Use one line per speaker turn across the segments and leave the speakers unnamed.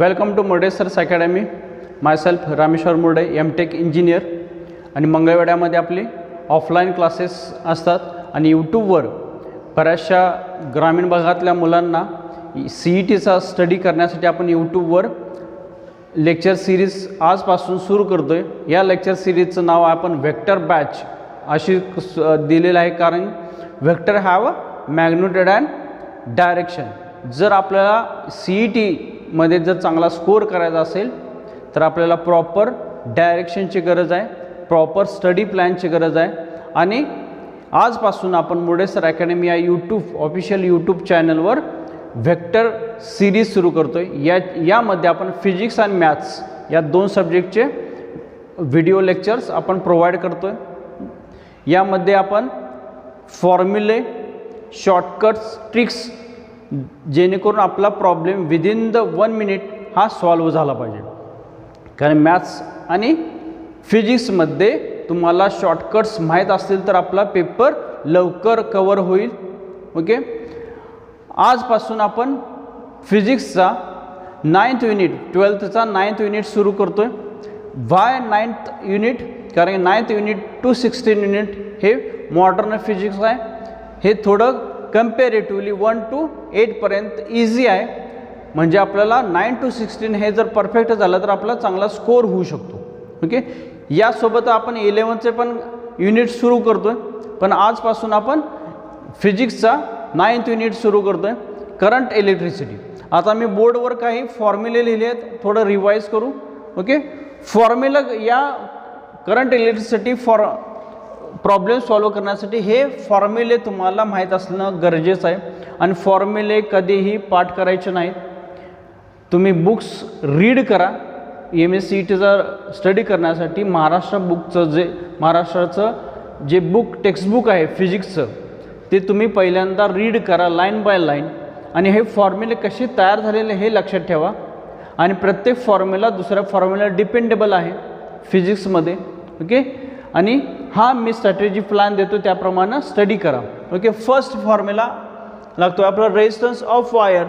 Welcome to Murde sir's academy. Myself Rameshwar Murde, M Tech engineer. आणि मंगळवेढ्यामध्ये आपली ऑफलाईन क्लासेस असतात आणि यूट्यूबवर बऱ्याचशा ग्रामीण भागातल्या मुलांना CETचा स्टडी करण्यासाठी आपण यूट्यूबवर लेक्चर सिरीज आजपासून सुरू करतो आहे. या लेक्चर सिरीजचं नाव आपण व्हेक्टर बॅच अशी दिलेलं आहे, कारण vector have magnitude and direction. जर आपल्याला CETमध्ये जर चांगला स्कोअर करायचा असेल तर आपल्याला प्रॉपर डायरेक्शनची गरज आहे, प्रॉपर स्टडी प्लॅनची गरज आहे. आणि आजपासून आपण मुर्डे सर अकॅडमी या ऑफिशियल यूट्यूब चॅनलवर व्हेक्टर सिरीज सुरू करतो आहे. यामध्ये आपण फिजिक्स आणि मॅथ्स या दोन सब्जेक्टचे व्हिडिओ लेक्चर्स आपण प्रोव्हाइड करतो आहे. यामध्ये आपण फॉर्म्युले, शॉर्टकट्स, ट्रिक्स, जेणेकरून आपला प्रॉब्लेम विदिन द 1 मिनिट हा सॉल्व्ह झाला पाहिजे. कारण मॅथ्स आणि फिजिक्समध्ये तुम्हाला शॉर्टकट्स माहीत असतील तर आपला पेपर लवकर कवर होईल. ओके, आजपासून आपण फिजिक्सचा 9th युनिट, 12thचा 9th युनिट सुरू करतो आहे. Y 9th unit? कारण 9th युनिट टू 16 युनिट हे मॉडर्न फिजिक्स आहे. हे थोडं कम्पॅरेटिव्हली 1 to 8 पर्यंत इझी आहे. म्हणजे आपल्याला 9 to 16 हे जर परफेक्ट झालं तर आपला चांगला स्कोअर होऊ शकतो. ओके, यासोबत आपण 11चे पण युनिट सुरू करतो आहे. पण आजपासून आपण फिजिक्सचा 9th युनिट सुरू करतो आहे, करंट इलेक्ट्रिसिटी. आता मी बोर्डवर काही फॉर्म्युले लिहिले आहेत, थोडं रिवाईज करू. ओके, फॉर्म्युला या करंट इलेक्ट्रिसिटी प्रॉब्लेम सॉल्व्ह करण्यासाठी हे फॉर्म्युले तुम्हाला माहीत असणं गरजेचं आहे. आणि फॉर्म्युले कधीही पाठ करायचे नाहीत. तुम्ही बुक्स रीड करा. MSCETचा स्टडी करण्यासाठी महाराष्ट्राचं जे टेक्स्टबुक आहे फिजिक्सचं, ते तुम्ही पहिल्यांदा रीड करा लाईन बाय लाईन. आणि हे फॉर्म्युले कसे तयार झालेले हे लक्षात ठेवा. आणि प्रत्येक फॉर्म्युला दुसऱ्या फॉर्म्युला डिपेंडेबल आहे फिजिक्समध्ये. ओके, आणि हा मी स्ट्रॅटेजी प्लॅन देतो, त्याप्रमाणे स्टडी करा. ओके, फर्स्ट फॉर्म्युला लागतो आपला resistance of wire.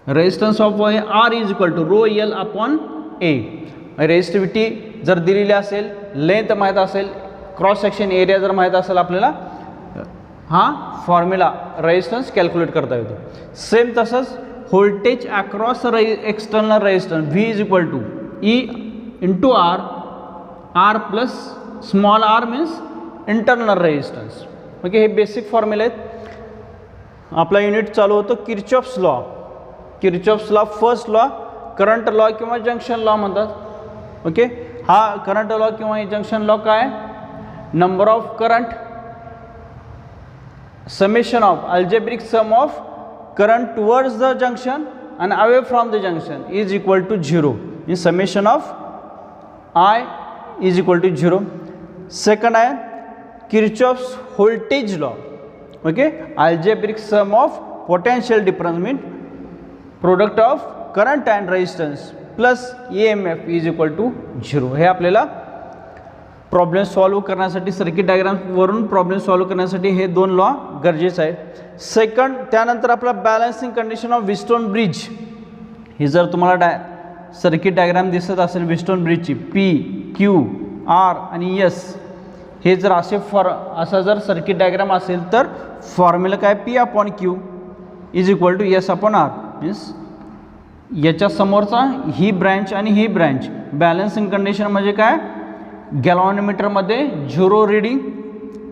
Resistance of wire R is equal to rho L upon A. Resistivity जर दिलेली असेल, लेंथ माहीत असेल, क्रॉस सेक्शन एरिया जर माहीत असेल, आपल्याला हा फॉर्म्युला रेजिस्टन्स कॅल्क्युलेट करता येतो. सेम तसंच voltage across external resistance V is equal to E into R plus small r means internal resistance. Okay, हे बेसिक फॉर्म्युले आहेत. आपला युनिट चालू होतो Kirchhoff's law. Kirchhoff's law first law current law किंवा जंक्शन लॉ म्हणतात. Okay, हा current law किंवा जंक्शन लॉ काय? Number of current summation of algebraic sum of current towards the junction and away from the junction is equal to 0. In summation of I is equal to 0. Second आहे Kirchhoff's voltage law. Okay, algebraic sum of potential difference mean product of current and resistance plus EMF is equal to 0. हे आपल्याला problem solve करण्यासाठी, circuit डायग्रामवरून problem solve करण्यासाठी हे दोन law गरजेचं आहे. सेकंड, त्यानंतर आपला balancing condition of Wheatstone bridge. ही जर तुम्हाला सर्किट डायग्राम दिसत असेल विस्टोन ब्रिजची, P, Q, R आणि S, हे जर असा जर सर्किट डायग्राम असेल तर फॉर्म्युला काय? P upon Q is equal to S upon R. Means याच्या समोरचा ही ब्रँच आणि ही ब्रँच. बॅलन्सिंग कंडिशन म्हणजे काय? गॅल्व्हॅनोमीटरमध्ये 0 reading,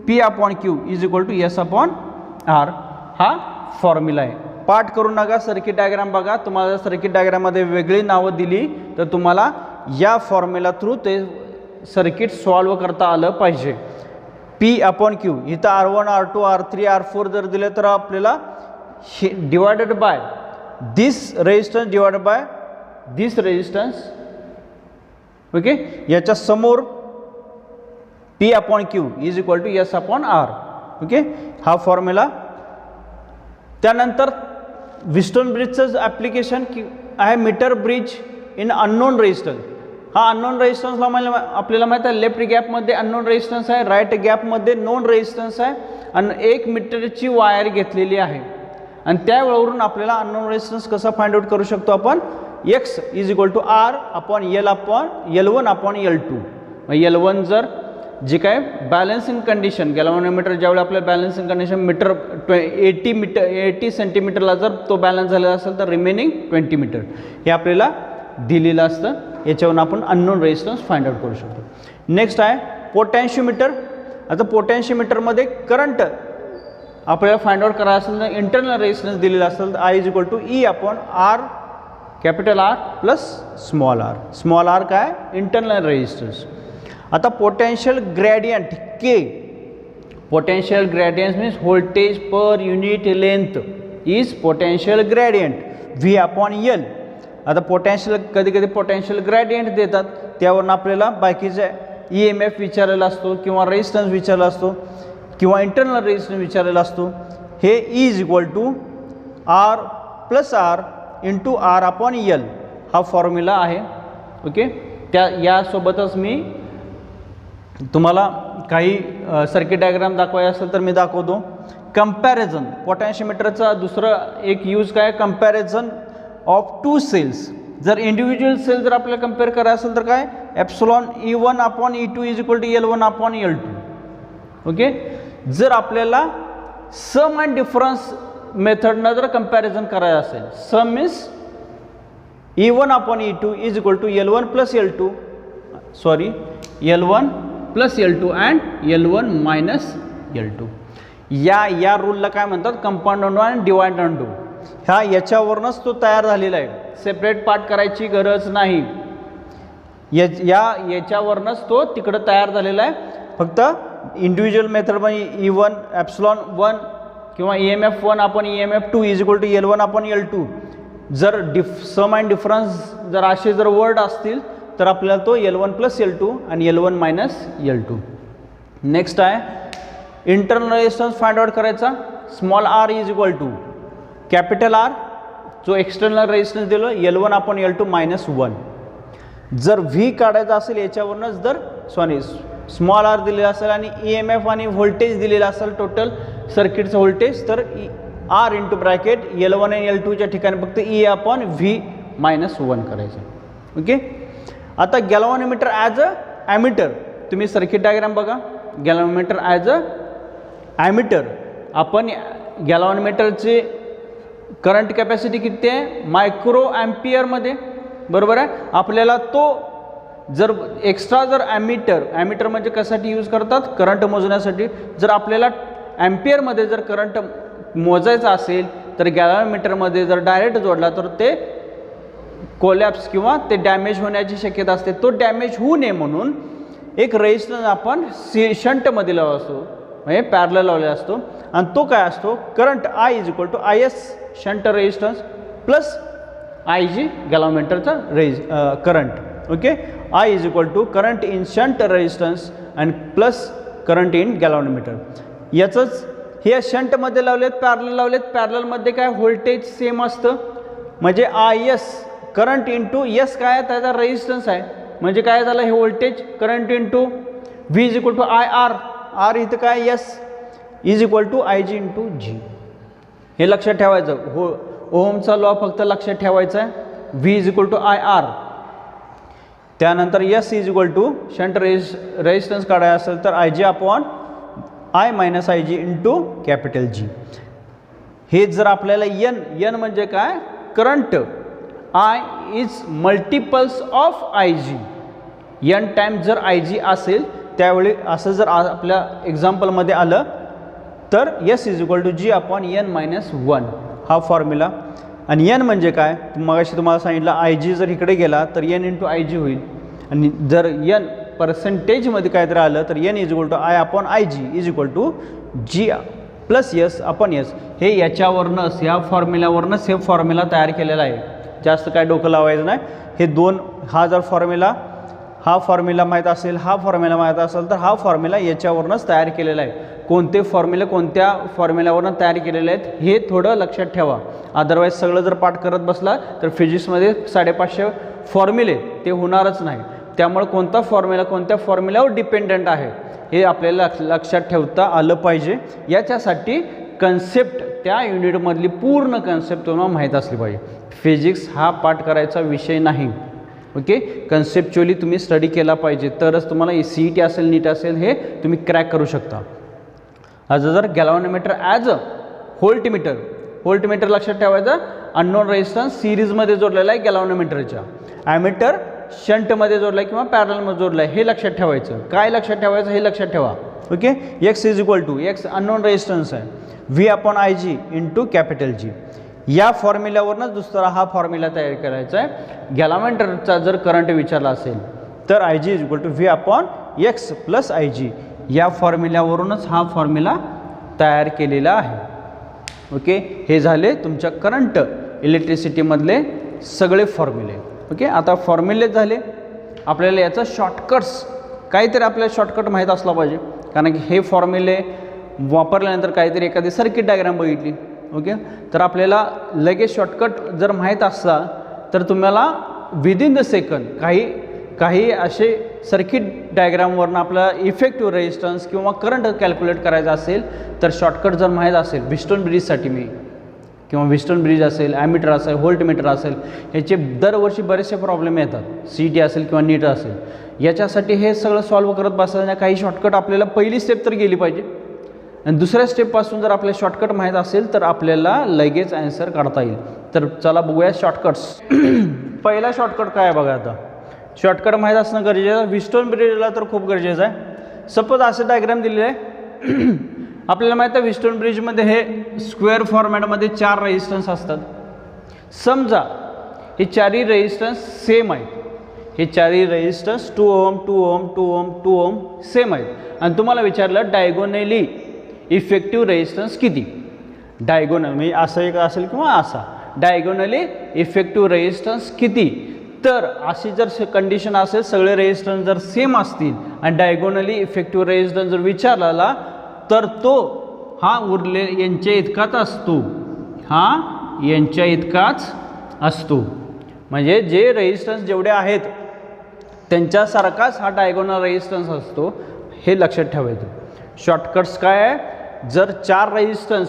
P upon Q is equal to S upon R. हा फॉर्म्युला आहे. पाठ करू नका, सर्किट डायग्राम बघा. तुम्हाला सर्किट डायग्राममध्ये वेगळी नावं दिली तर तुम्हाला या फॉर्म्युला थ्रू ते सर्किट सॉल्व्ह करता आलं पाहिजे. P अपॉन Q इथं R1, R2, R3, R4 जर दिले तर आपल्याला divided by this resistance divided by this resistance. Okay, याच्या समोर P upon Q is equal to S upon R. Okay, हा फॉर्म्युला. त्यानंतर विस्टोन ब्रिजचं ॲप्लिकेशन आहे metre bridge in unknown resistance. हा अननोन रेजिस्टन्सला आपल्याला माहीत आहे, लेफ्ट गॅपमध्ये अननोन रेजिस्टन्स आहे, राईट गॅपमध्ये नोन रेजिस्टन्स आहे, आणि 1 मीटरची वायर घेतलेली आहे. आणि त्यावरून आपल्याला अननोन रेजिस्टन्स कसा फाइंड आउट करू शकतो आपण? X is equal to R upon L1 upon L2. L1 जर जी काय बॅलन्सिंग कंडिशन गॅल्व्हॅनोमीटर ज्यावेळी आपल्याला बॅलन्सिंग कंडिशन मीटर 80 सेंटीमीटरला जर तो बॅलन्स झालेला असेल तर रिमेनिंग 20 मीटर हे आपल्याला दिलेलं असतं. याच्यावरून आपण अननोन रेजिस्टन्स फाइंड आउट करू शकतो. नेक्स्ट आहे पोटॅन्शियोमीटर. आता पोटॅन्शियोमीटरमध्ये करंट आपल्याला फाइंड आउट करायचं असेल तर इंटरनल रेजिस्टन्स दिलेला असेल तर I is equal to E upon R capital R plus small r. Small r काय इंटरनल रेजिस्टन्स. आता potential gradient K. Potential gradient means voltage per unit length is potential gradient V upon L. आता potential कधी कधी potential gradient देतात त्यावरून आपल्याला बाकीचे EMF विचारलेला असतो किंवा रेजिस्टन्स विचारलेला असतो किंवा इंटरनल रेजिस्टन्स विचारलेला असतो. हे E is equal to R plus R into R upon L हा फॉर्म्युला आहे. ओके, त्या यासोबतच मी तुम्हाला काही सर्किट डायग्राम दाखवायचा असेल तर मी दाखवतो. कंपॅरिझन पोटॅन्शियोमीटरचा दुसरं एक यूज काय कंपॅरिझन ऑफ टू सेल्स. जर इंडिव्हिज्युअल सेल जर आपल्याला कम्पेअर करायचं असेल तर काय epsilon E1 upon E2 is equal to L1 upon L2. Okay, जर आपल्याला सम अँड डिफरन्स मेथडनं जर कंपॅरिझन करायचं असेल sum means E1 upon E2 is equal to L1 plus L2 L1 plus L2 and L1 minus L2. या रूलला काय म्हणतात componendo आणि डिवाइड अंडू. याच्यावरूनच तो तयार झालेला आहे. सेपरेट पार्ट करायची गरज नाही. याच्यावरूनच तो तिकडं तयार झालेला आहे. फक्त इंडिव्हिज्युअल मेथडमध्ये E1 एप्सिलॉन 1 किंवा EMF 1 आपण EMF 2 is equal to L1 आपण L2. जर सम अँड डिफरन्स जर असे जर वर्ड असतील तर आपल्याला तो L1 प्लस L2 आणि L1 मायनस L2. नेक्स्ट आहे इंटरनल रेजिस्टन्स फाइंड आउट करायचा. Small r is equal to capital R जो एक्सटर्नल रेजिस्टन्स दिलो L1 आपण L2 मायनस 1. जर V काढायचा असेल याच्यावरूनच जर स्मॉल r दिलेला असेल आणि EMF आणि व्होल्टेज दिलेला असेल टोटल सर्किटचं व्होल्टेज तर R इंटू ब्रॅकेट L1 आणि L2च्या ठिकाणी फक्त E अपॉन V मायनस 1 करायचं. ओके, आता गॅल्व्हॅनोमीटर ॲज अ ॲमीटर. तुम्ही सर्किट डायग्राम बघा. गॅल्व्हॅनोमीटर ॲज अ ॲमीटर. आपण गॅल्व्हॅनोमीटरचे करंट कॅपॅसिटी किती आहे मायक्रो ॲम्पियरमध्ये. बरोबर आहे. आपल्याला तो जर एक्स्ट्रा जर ॲमीटर म्हणजे कशासाठी यूज करतात करंट मोजण्यासाठी. जर आपल्याला ॲम्पियरमध्ये जर करंट मोजायचा असेल तर गॅल्व्हॅनोमीटरमध्ये जर डायरेक्ट जोडला तर ते कोलॅप्स किंवा ते डॅमेज होण्याची शक्यता असते. तो डॅमेज होऊ नये म्हणून एक रेजिस्टन्स आपण शंटमध्ये लावला असतो म्हणजे पॅरलल लावलेला असतो आणि तो काय असतो current I is equal to IS shunt resistance plus IG गॅल्व्हॅनोमीटरचा current. Okay, I is equal to current in shunt resistance and plus current in galvanometer. याचंच हे शंटमध्ये लावलेत पॅरलल लावलेत. पॅरललमध्ये काय व्होल्टेज सेम असतं म्हणजे IS करंट इंटू S काय आहे त्याचा रेजिस्टन्स आहे. म्हणजे काय झालं हे voltage current into V is equal to R इथं काय S is equal to IG into G. हे लक्षात ठेवायचं. ओहमचा लॉ फक्त लक्षात ठेवायचा आहे. V is equal to IR. त्यानंतर S is equal to shunt resistance काढायचा असेल तर IG upon I minus IG into capital G. हे जर आपल्याला N म्हणजे काय current I is multiples of IG. N time जर IG असेल त्यावेळी असं जर आपल्या एक्झाम्पलमध्ये आलं तर S is equal to G upon N minus 1 हा फॉर्म्युला. आणि N म्हणजे काय मगाशी तुम्हाला सांगितलं IG जर इकडे गेला तर N इंटू IG होईल आणि जर N पर्सेंटेजमध्ये काहीतरी आलं तर N is equal to I upon IG is equal to G plus S upon S. हे याच्यावरनंच या फॉर्म्युल्यावरनंच हे फॉर्म्युला तयार केलेला आहे. जास्त काय डोकं लावायचं नाही. हे दोन हा जर हा फॉर्म्युला माहीत असेल हा फॉर्म्युला माहीत असेल तर हा फॉर्म्युला याच्यावरूनच तयार केलेला आहे. कोणते फॉर्म्युले कोणत्या फॉर्म्युल्यावरून तयार केलेले आहेत हे थोडं लक्षात ठेवा. अदरवाईज सगळं जर पाठ करत बसला तर फिजिक्समध्ये 550 फॉर्म्युले ते होणारच नाही. त्यामुळे कोणता फॉर्म्युला कोणत्या फॉर्म्युल्यावर डिपेंडंट आहे हे आपल्याला लक्षात ठेवता आलं पाहिजे. याच्यासाठी कन्सेप्ट त्या युनिटमधली पूर्ण कन्सेप्ट तुम्हाला माहीत असली पाहिजे. फिजिक्स हा पाठ करायचा विषय नाही. ओके, कन्सेप्च्युअली तुम्ही स्टडी केला पाहिजे, तरच तुम्हाला CET असेल, नीट असेल, हे तुम्ही क्रॅक करू शकता. जर गॅल्व्हॅनोमीटर ॲज अ व्होल्टमीटर लक्षात ठेवायचं. अननोन रेजिस्टन्स सिरीजमध्ये जोडलेला आहे गॅल्व्हॅनोमीटरच्या, ॲमीटर शंटमध्ये जोडला आहे किंवा पॅरलमध्ये जोडला आहे, हे लक्षात ठेवायचं. काय लक्षात ठेवायचं हे लक्षात ठेवा. ओके, X = अननोन रेजिस्टन्स आहे, V/IG × कॅपिटल G. या फॉर्म्युल्यावरच दुसरा हा फॉर्म्युला तयार करायचा आहे. गॅल्व्हॅनोमीटरचा जर करंट विचारला असेल तर IG = V/X + IG. या फॉर्म्युल्यावरूनच हा फॉर्म्युला तयार केलेला आहे. ओके, हे झाले तुमच्या करंट इलेक्ट्रिसिटीमधले सगळे फॉर्म्युले. ओके, आता फॉर्म्युले झाले. आपल्याला याचा शॉर्टकट्स, काहीतरी आपल्याला शॉर्टकट माहीत असला पाहिजे, कारण की हे फॉर्म्युले वापरल्यानंतर काहीतरी एखादी सर्किट डायग्राम बघितली, ओके, तर आपल्याला लगेच शॉर्टकट जर माहीत असला तर तुम्हाला विदिन द सेकंड काही असे सर्किट डायग्रामवरनं आपल्याला इफेक्टिव्ह रेजिस्टन्स किंवा करंट कॅल्क्युलेट करायचा असेल तर शॉर्टकट जर माहीत असेल, व्हिस्टोन ब्रिजसाठी किंवा व्हिस्टोन ब्रिज असेल, ॲमीटर असेल, व्होल्टमीटर असेल, ह्याचे दरवर्षी बरेचसे प्रॉब्लेम येतात. CET असेल किंवा नीट असेल, याच्यासाठी हे सगळं सॉल्व्ह करत बसण्याच्या काही शॉर्टकट आपल्याला पहिली स्टेप तर गेली पाहिजे, आणि दुसऱ्या स्टेपपासून जर आपल्याला शॉर्टकट माहीत असेल तर आपल्याला लगेच ॲन्सर काढता येईल. तर चला बघूया शॉर्टकट्स. पहिला शॉर्टकट काय आहे बघा. आता शॉर्टकट माहीत असणं गरजेचं आहे. व्हिस्टोन ब्रिजला तर खूप गरजेचं आहे. सपोज असं डायग्राम दिलेलं आहे. आपल्याला माहीत आहे व्हिस्टोन ब्रिजमध्ये हे स्क्वेअर फॉर्मॅटमध्ये 4 रेजिस्टन्स असतात. समजा हे 4ही रेजिस्टन्स सेम आहेत. हे 4ही रेजिस्टन्स 2 Ω 2 Ω 2 Ω 2 Ω सेम आहेत, आणि तुम्हाला विचारलं डायगोनली इफेक्टिव्ह रेजिस्टन्स किती. डायगोनल म्हणजे असं एक असेल किंवा असा, डायगोनली इफेक्टिव्ह रेजिस्टन्स किती. तर अशी जर कंडिशन असेल, सगळे रेजिस्टन्स जर सेम असतील आणि डायगोनली इफेक्टिव्ह रेजिस्टन्स जर विचारला तर तो हा उरले यांच्या इतकाच असतो. हा यांच्या इतकाच असतो. म्हणजे जे रेजिस्टन्स जेवढे आहेत त्यांच्यासारखाच हा डायगोनल रेजिस्टन्स असतो, हे लक्षात ठेवायचं. शॉर्टकट्स काय आहे. जर 4 रेजिस्टन्स,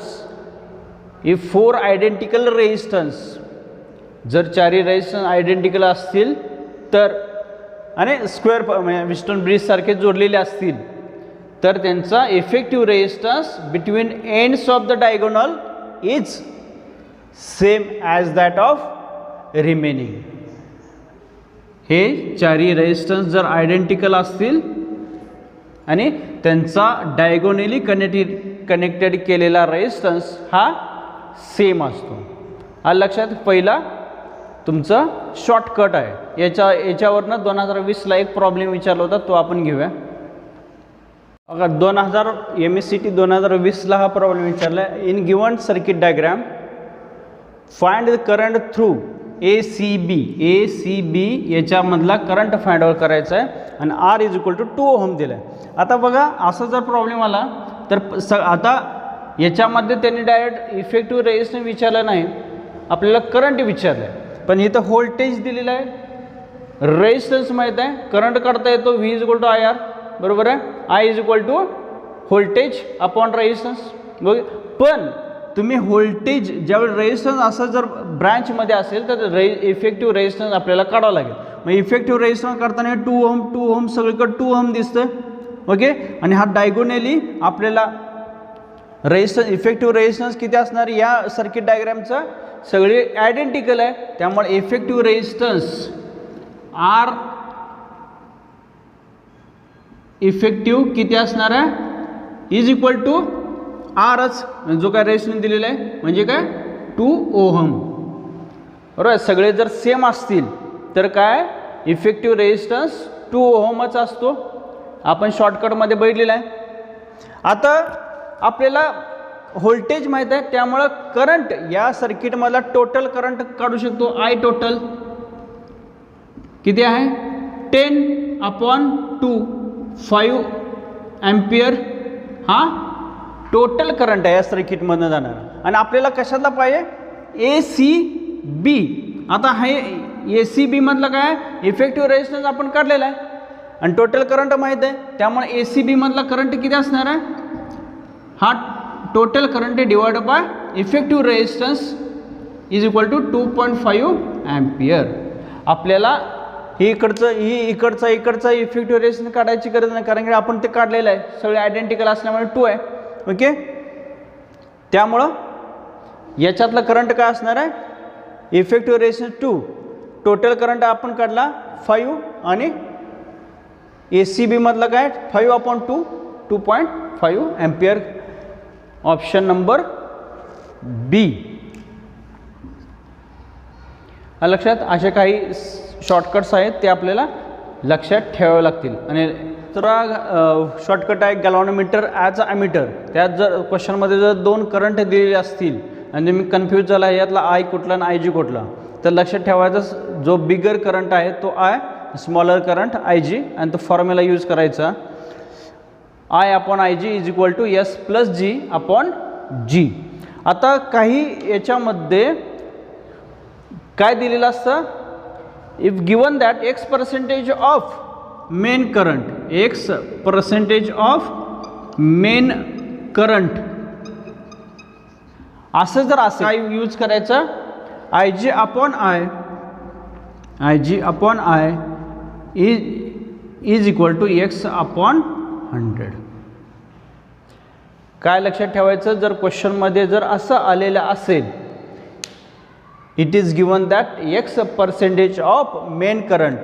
इफ 4 आयडेंटिकल रेजिस्टन्स, जर 4ही रेजिस्टन्स आयडेंटिकल असतील तर, आणि स्क्वेअर म्हणजे व्हिस्टोन ब्रिजसारखे जोडलेले असतील तर त्यांचा effective resistance between ends of the diagonal is same as that of remaining. हे 4ही रेजिस्टन्स जर आयडेंटिकल असतील आणि त्यांचा डायगोनली कनेक्टेड केलेला रेजिस्टन्स हा सेम असतो. हा लक्षात पहिला तुमचा शॉर्टकट आहे. याच्यावरनं 2020ला एक प्रॉब्लेम विचारला होता, तो आपण घेऊया. अगर MSCT 2020ला हा प्रॉब्लेम विचारला आहे. In given circuit diagram find the current through ACB याच्यामधला करंट फाइंड आउट करायचा आहे, आणि R = 2 Ω दिला आहे. आता बघा, असा जर प्रॉब्लेम आला तर आता याच्यामध्ये त्यांनी डायरेक्ट इफेक्टिव्ह रेजिस्टन्स विचारला नाही, आपल्याला करंट विचारलं आहे. पण इथं व्होल्टेज दिलेलं आहे, रेजिस्टन्स माहीत आहे, करंट काढता येतो. V = IR, बरोबर आहे. I = voltage upon resistance. पण तुम्ही व्होल्टेज ज्यावेळी रेजिस्टन्स असं जर ब्रँचमध्ये असेल तर इफेक्टिव्ह रेजिस्टन्स आपल्याला काढावं लागेल. मग इफेक्टिव्ह रेजिस्टन्स करताना 2 Ω सगळीकडे 2 Ω दिसतं. ओके, आणि हा डायगोनली आपल्याला रेजिस्टन्स, इफेक्टिव्ह रेजिस्टन्स किती असणार या सर्किट डायग्रामचा सगळे आयडेंटिकल आहे, त्यामुळे इफेक्टिव्ह रेजिस्टन्स R इफेक्टिव्ह किती असणार आहे = Rच, जो काय रेजिस्टन्स दिलेला आहे म्हणजे काय 2 Ω. बरोबर. सगळे जर सेम असतील तर काय इफेक्टिव्ह रेजिस्टन्स 2 Ωच असतो. आपण शॉर्टकटमध्ये बघितलेला आहे. आता आपल्याला व्होल्टेज माहीत आहे, त्यामुळं करंट या सर्किटमधला टोटल करंट काढू शकतो. I टोटल किती आहे 10/2 5 एम्पियर. हा टोटल करंट आहे या सर्किटमधनं जाणार, आणि आपल्याला कशातला पाहिजे ACB. आता हे ACB मधलं काय इफेक्टिव्ह रेजिस्टन्स आपण काढलेला आहे आणि टोटल करंट माहीत आहे, त्यामुळे ACB मधला करंट किती असणार आहे. हा total current divide by effective resistance is equal to 2.5 ampere. आपल्याला इकडचा इफेक्टिव्ह रेजिस्टन्स काढायची गरज नाही, कारण की आपण ते काढलेलं आहे, सगळे आयडेंटिकल असल्यामुळे 2 आहे. ओके, त्यामुळं याच्यातलं करंट काय असणार आहे, इफेक्टिव्ह रेजिस्टन्स 2, टोटल करंट आपण काढला 5 आणि ACB मधलं काय 5/2 2.5 ॲम्पियर. ऑप्शन नंबर बी. लक्षात असे काही शॉर्टकट्स आहेत ते आपल्याला लक्षात ठेवावे लागतील. आणि दुसरा शॉर्टकट आहे गॅल्व्हॅनोमीटर ॲज अ ॲमीटर. त्यात जर क्वेश्चनमध्ये जर 2 करंट दिलेले असतील आणि मी कन्फ्यूज झाला यातला आय कुठला आणि IG कुठला, तर लक्षात ठेवायचं जो बिगर करंट आहे तो आय, स्मॉलर करंट IG, आणि तो फॉर्म्युला यूज करायचा I/IG is equal to S+G/G. आता काही याच्यामध्ये काय दिलेलं असतं, if given that X% of main current, X% of main current, असं जर असं काय यूज करायचं, IG/I is equal to X/100. काय लक्षात ठेवायचं, जर क्वेश्चनमध्ये जर असं आलेलं असेल, it is given that X% of main current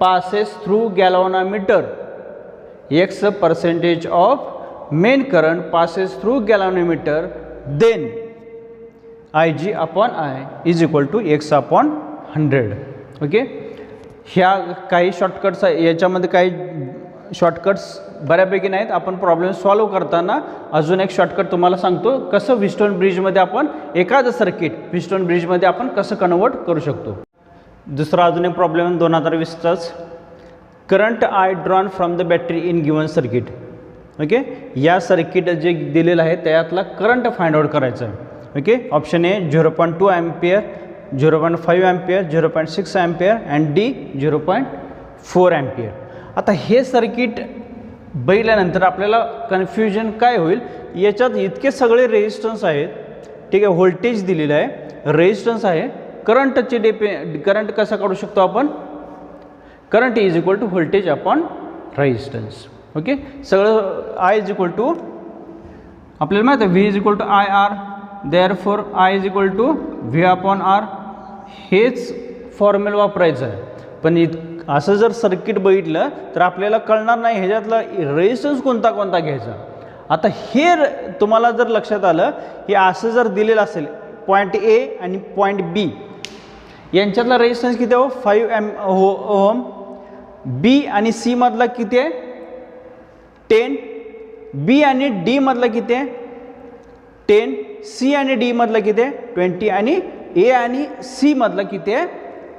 passes through galvanometer, X% of main current passes through galvanometer, then IG/I is equal to X/100. Okay, ह्या काही शॉर्टकट्स आहे, याच्यामध्ये काही शॉर्टकट्स बऱ्यापैकी नाहीत. आपण प्रॉब्लेम सॉल्व करताना अजून एक शॉर्टकट तुम्हाला सांगतो, कसं व्हीटस्टोन ब्रिजमध्ये आपण एखादं सर्किट व्हीटस्टोन ब्रिजमध्ये आपण कसं कन्वर्ट करू शकतो. दुसरा अजून एक प्रॉब्लेम 2020चाच, current I drawn from the battery in given circuit. Okay, या सर्किट जे दिलेलं आहे त्यातला करंट फाइंड आउट करायचा आहे. Okay, option A 0.2 ampere, 0.5 ampere, 0.6 ampere and D 0.4 ampere. आता हे सर्किट बघितल्यानंतर आपल्याला कन्फ्युजन काय होईल, याच्यात इतके सगळे रेजिस्टन्स आहेत, ठीक आहे, व्होल्टेज दिलेलं आहे, रेजिस्टन्स आहे, करंटचे करंट कसा काढू शकतो आपण, current is equal to voltage upon resistance. Okay, सगळं I इज इक्वल टू आपल्याला माहिती आहे V is equal to IR, therefore I is equal to V/R. हेच फॉर्म्युला वापरायचं आहे. पण असं जर सर्किट बघितलं तर आपल्याला कळणार नाही ह्याच्यातला रेजिस्टन्स कोणता कोणता घ्यायचा. आता हे तुम्हाला जर लक्षात आलं की असं जर दिलेलं असेल, पॉईंट A आणि पॉईंट B यांच्यातला रेजिस्टन्स किती आहे, 5 ओहम. B आणि C मधला किती आहे, 10. B आणि D मधला किती आहे, 10. C आणि D मधला किती आहे, 20. आणि A आणि C मधला किती आहे,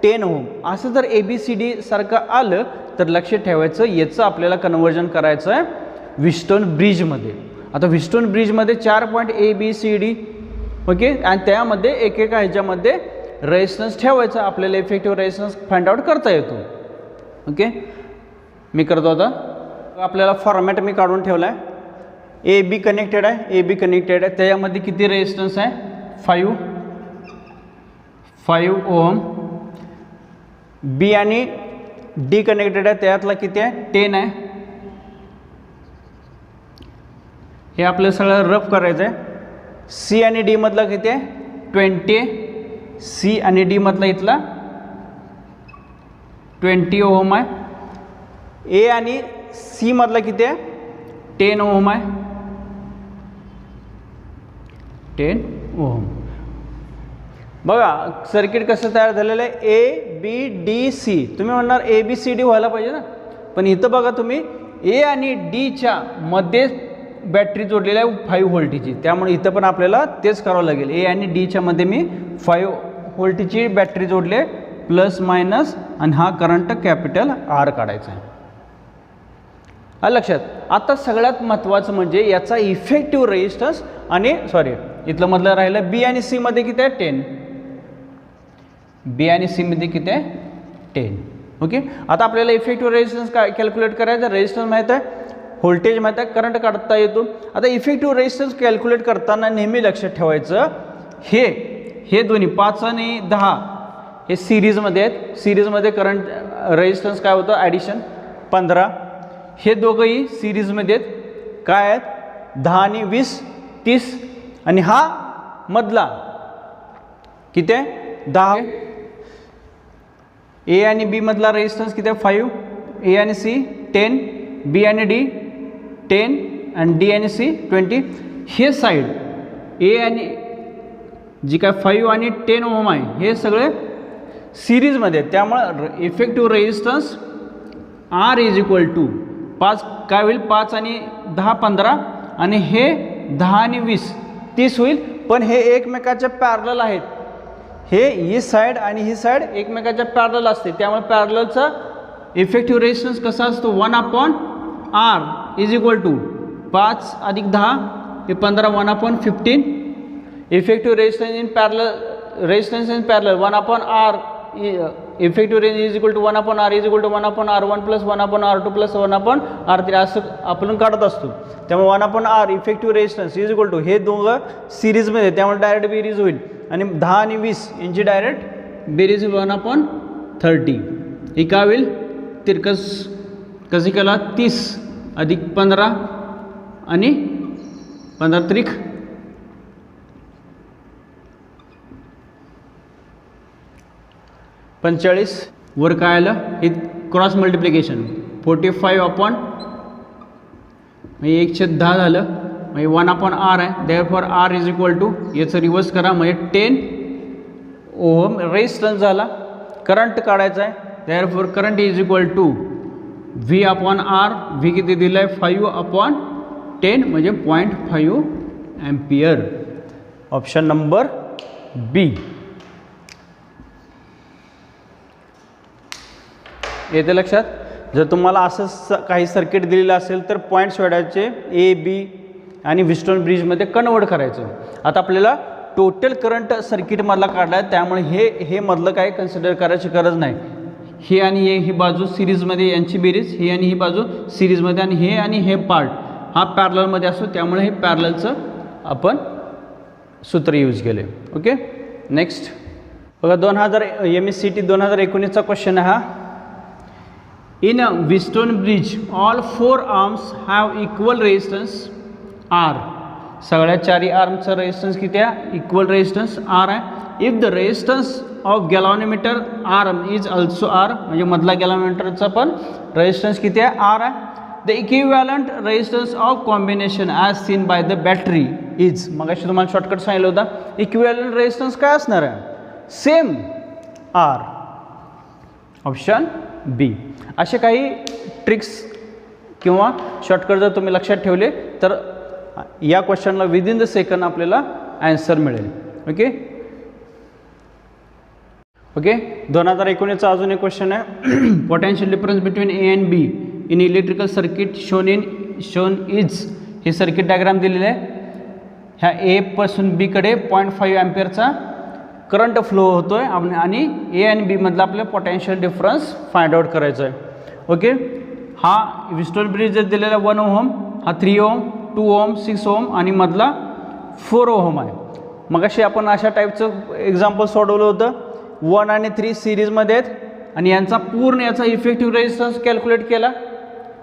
10 ओहम. असं जर ABCD सारखं आलं तर लक्षात ठेवायचं याचं आपल्याला कन्वर्जन करायचं आहे व्हीटस्टोन ब्रिजमध्ये. आता व्हीटस्टोन ब्रिजमध्ये 4 पॉईंट ABCD. ओके, आणि त्यामध्ये एकेका ह्याच्यामध्ये रेजिस्टन्स ठेवायचा, आपल्याला इफेक्टिव्ह रेजिस्टन्स फाइंड आउट करता येतो. ओके, मी करतो. आता आपल्याला फॉर्मॅट मी काढून ठेवला आहे, AB कनेक्टेड आहे, AB कनेक्टेड आहे, त्याच्यामध्ये किती रेजिस्टन्स आहे, 5 ओहम. B आणि D कनेक्टेड आहे, त्यातला किती आहे, 10 आहे. हे आपल्याला सगळं रफ करायचं आहे. C आणि D मधला किती आहे, 20 आहे. C आणि D मधला इथला 20 ओहम आहे. A आणि C मधला किती आहे, 10 ओहम आहे, 10 ओहम. बघा सर्किट कसं तयार झालेलं आहे, ABDC. तुम्ही म्हणणार ABCD व्हायला पाहिजे ना, पण इथं बघा तुम्ही A आणि Dच्या मध्ये बॅटरी जोडलेली आहे 5 व्होल्टची, त्यामुळे इथं पण आपल्याला तेच करावं लागेल. A आणि Dच्या मध्ये मी 5 व्होल्टची बॅटरी जोडले, प्लस मायनस, आणि हा करंट कॅपिटल R काढायचा आहे. लक्षात. आता सगळ्यात महत्त्वाचं म्हणजे याचा इफेक्टिव्ह रेजिस्टन्स, आणि सॉरी इथलं मधलं राहिलं B आणि C मध्ये किती आहे, 10. B आणि C मध्ये किती आहे, 10. ओके, आता आपल्याला इफेक्टिव्ह रेजिस्टन्स काय कॅल्क्युलेट करायचं, रेजिस्टन्स माहीत आहे व्होल्टेज माहीत आहे, करंट काढता येतो. आता इफेक्टिव्ह रेजिस्टन्स कॅल्क्युलेट करताना नेहमी लक्षात ठेवायचं हे दोन्ही 5 आणि 10 हे सिरीजमध्ये आहेत. सिरीजमध्ये करंट रेजिस्टन्स काय होतं ॲडिशन 15. हे दोघंही सिरीजमध्ये आहेत. काय आहेत 10 आणि 20 30. आणि हा मधला किती आहे 10. ए आणि बी मधला रेजिस्टन्स किती आहे 5. ए आणि सी 10. बी आणि डी 10 आणि डी आणि सी 20. हे साईड ए आणि जी काय 5 आणि 10 ओम आहे हे सगळे सिरीजमध्ये आहेत. त्यामुळे effective resistance R is equal to 5 काय होईल 5 आणि 10 15 आणि हे 10 आणि 20 30 होईल. पण हे एकमेकाच्या पॅरलल आहेत. ही साईड आणि ही साईड एकमेकाच्या पॅरलल असते. त्यामुळे पॅरललचा इफेक्टिव्ह रेजिस्टन्स कसा असतो 1/r इज इक्वल टू 5 अधिक 10 हे 15 1/15. Effective resistance in parallel 1/r effective range is equal to 1/r is equal to 1/r1 plus 1/r2 plus 1/r3 असं आपण काढत असतो. त्यामुळे 1/r effective resistance is equal to हे दोघं सिरीजमध्ये त्यामुळे डायरेक्ट बेरीज होईल. आणि 10 आणि 20 यांची डायरेक्ट बेरीज 1/30. ही काय होईल तिरकस कशी केला 30 अधिक 15 आणि 15 त्रिक 45. वर काय आलं हे क्रॉस मल्टिप्लिकेशन 45/, म्हणजे 1/10 झालं. म्हणजे 1/r आहे. Therefore r is equal to याचं रिवर्स करा म्हणजे 10 ओहम रेजिस्टन्स झाला. करंट काढायचा आहे. Therefore current is equal to v/r. v किती दिलं आहे 5/10 म्हणजे 0.5 एम्पियर. ऑप्शन नंबर बी. येते लक्षात. जर तुम्हाला असं काही सर्किट दिलेलं असेल तर पॉईंट शोधायचे ए बी आणि व्हीटस्टोन ब्रिजमध्ये कन्वर्ट करायचं. आता आपल्याला टोटल करंट सर्किटमधला काढला आहे त्यामुळे हे मधलं काय कन्सिडर करायची गरज नाही. हे आणि ही बाजू सिरीजमध्ये यांची बेरीज ही आणि ही बाजू सिरीजमध्ये आणि हे पार्ट हा पॅरललमध्ये असतो त्यामुळे हे पॅरललचं आपण सूत्र यूज केले. ओके नेक्स्ट बघा 2019 2019चा क्वेश्चन आहे हा. In a Wheatstone bridge, all 4 arms have equal resistance R. सगळ्या 4 आर्मचा रेजिस्टन्स किती आहे इक्वल रेजिस्टन्स R आहे. If the resistance of galvanometer arm is also R म्हणजे मधला गॅलॉनोमीटरचा पण रेजिस्टन्स किती आहे R आहे. The equivalent resistance of combination as seen by the battery is. मग अशी तुम्हाला शॉर्टकट सांगितलं होता. इक्विव्हॅलंट रेजिस्टन्स काय असणार आहे सेम R. ऑप्शन बी. असे काही ट्रिक्स किंवा शॉर्टकट जर तुम्ही लक्षात ठेवले तर या क्वेश्चनला विदिन द सेकंड आपल्याला आन्सर मिळेल. ओके 2019चा अजून एक क्वेश्चन आहे. Potential difference between A and be in electrical circuit shown is. हे सर्किट डायग्राम दिलेलं आहे. ह्या ए पासून बी कडे 0.5 एम्पियरचा करंट फ्लो होतोय आणि ए आणि बी मधला आपल्याला पोटेन्शियल डिफरन्स फाइंड आउट करायचा आहे. ओके हा व्हीटस्टोन ब्रिज जर दिलेला 1 ओहम हा 3 ओहम 2 ओहम 6 ओहम आणि मधला 4 ओहम आहे. मग अशी आपण अशा टाईपचं एक्झाम्पल सोडवलं होतं. 1 आणि 3 सिरीजमध्ये आहेत आणि यांचा पूर्ण याचा इफेक्टिव्ह रेजिस्टन्स कॅल्क्युलेट केला.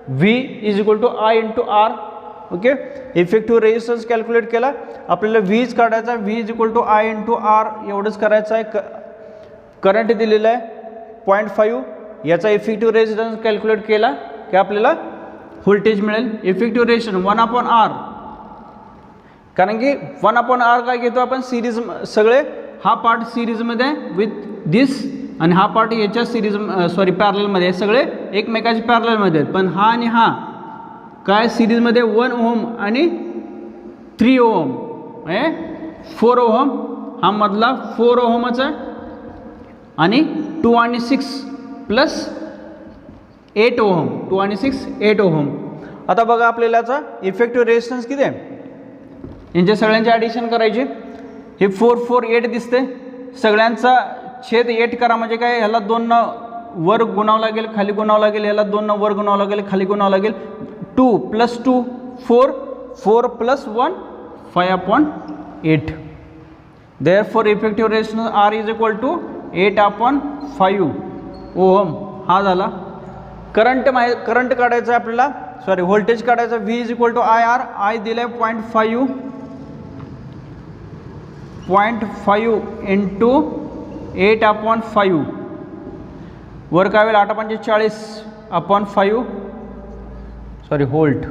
V is equal to I into R. Okay effective resistance calculate केला. आपल्याला व्हीज काढायचा. V is equal to I into R एवढंच करायचं आहे. करंट दिलेला आहे 0.5. याचा इफेक्टिव्ह रेजिस्टन्स कॅल्क्युलेट केला की आपल्याला व्होल्टेज मिळेल. इफेक्टिव्ह रेजिस्टन्स 1/r कारण की 1/r काय घेतो आपण सिरीज सगळे हा पार्ट सिरीजमध्ये विथ दिस आणि हा पार्ट याच्या सिरीज पॅरललमध्ये सगळे एकमेकाच्या पॅरललमध्ये आहेत. पण हा आणि हा काय सिरीजमध्ये 1 ओहम आणि 3 ओहम म्हणजे 4 ओहम. हा मधला 4 ओहमचा आणि 2 आणि 6 प्लस 8 ओहम 2 आणि 6 8 ओहम. आता बघा आपल्याला याचा इफेक्टिव्ह रेजिस्टन्स किती आहे. यांच्या सगळ्यांचे ॲडिशन करायचे. हे 4 4 8 दिसते. सगळ्यांचा छेद 8 करा म्हणजे काय ह्याला 2 वर गुणावं लागेल खाली गुणावं लागेल. ह्याला 2 वर गुणावं लागेल खाली गुणावं लागेल. 2 + 2 4, 4 + 1 5/8. Therefore effective resistance R is equal to 8/5 ohm. हा झाला. करंट काढायचं आहे आपल्याला, सॉरी व्होल्टेज काढायचं. V is equal to IR. I दिलं आहे 0.5 इंटू 8/5. वर काय होईल 8/40/5 सॉरी व्होल्ट.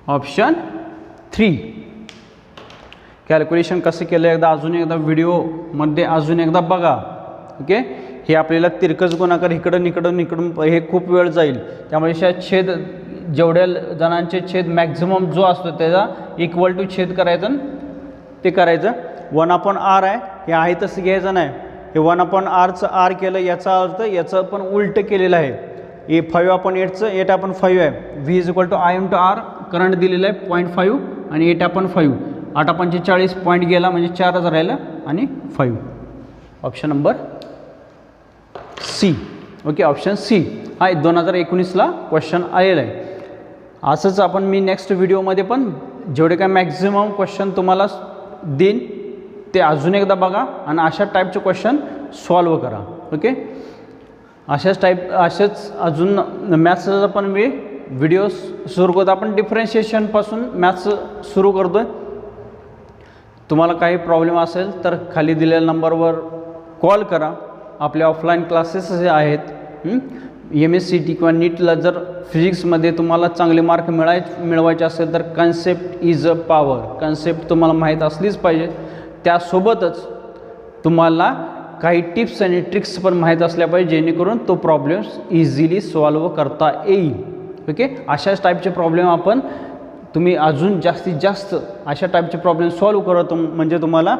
ऑप्शन 3. कॅल्क्युलेशन कसं केलं अजून एकदा व्हिडिओमध्ये अजून एकदा बघा. ओके. हे आपल्याला तिरकस गुणाकार इकडून हे खूप वेळ जाईल, त्यामुळे छेद जेवढ्या जणांचे छेद मॅक्झिमम जो असतो त्याचा इक्वल टू छेद करायचं ते करायचं. 1/r आहे, हे आहे तसं घ्यायचं नाही. हे 1/rचं R केलं याचा अर्थ याचं पण उलटं केलेलं आहे. हे 5/8चं 8/5 आहे. V is equal to I × R. Current दिलेलं आहे 0.5 आणि 8/5. 8/45 पॉईंट गेला म्हणजे 4च राहिलं आणि 5. Option number C. Okay. Option C हा 2019ला क्वेश्चन आलेला आहे. असंच आपण मी नेक्स्ट व्हिडिओमध्ये पण जेवढे काय मॅक्झिमम क्वेश्चन तुम्हाला देईन ते अजून एकदा बघा आणि अशा टाईपचे क्वेश्चन सॉल्व करा. ओके. असेच अजून मॅथ्सचा पण मी व्हिडिओ सुरू करतो. आपण डिफरन्शिएशनपासून मॅथ्स सुरू करतो आहे. तुम्हाला काही प्रॉब्लेम असेल तर खाली दिलेल्या नंबरवर कॉल करा. आपले ऑफलाईन क्लासेस जे आहेत MSCT किंवा नीटला जर फिजिक्समध्ये तुम्हाला चांगले मार्क मिळवायचे असेल तर concept is a power. Concept तुम्हाला माहीत असलीच पाहिजे. त्यासोबतच तुम्हाला काही टिप्स आणि ट्रिक्स पण माहीत असल्या पाहिजे जेणेकरून तो प्रॉब्लेम्स इझिली सॉल्व करता येईल. ओके. अशाच टाईपचे प्रॉब्लेम तुम्ही अजून जास्तीत जास्त अशा टाईपचे प्रॉब्लेम सॉल्व करत म्हणजे तुम्हाला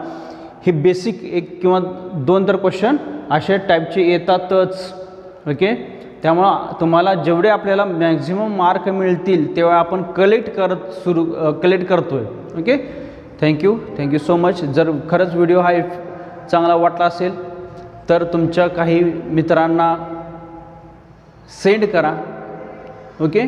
हे बेसिक 1 किंवा 2 तर क्वेश्चन अशा टाईपचे येतातच. ओके. त्यामुळं तुम्हाला जेवढे आपल्याला मॅक्झिमम मार्क मिळतील तेव्हा आपण कलेक्ट करतो आहे. ओके. Thank you so much. जर खरंच व्हिडिओ हा चांगला वाटला असेल तर तुमच्या काही मित्रांना सेंड करा. ओके.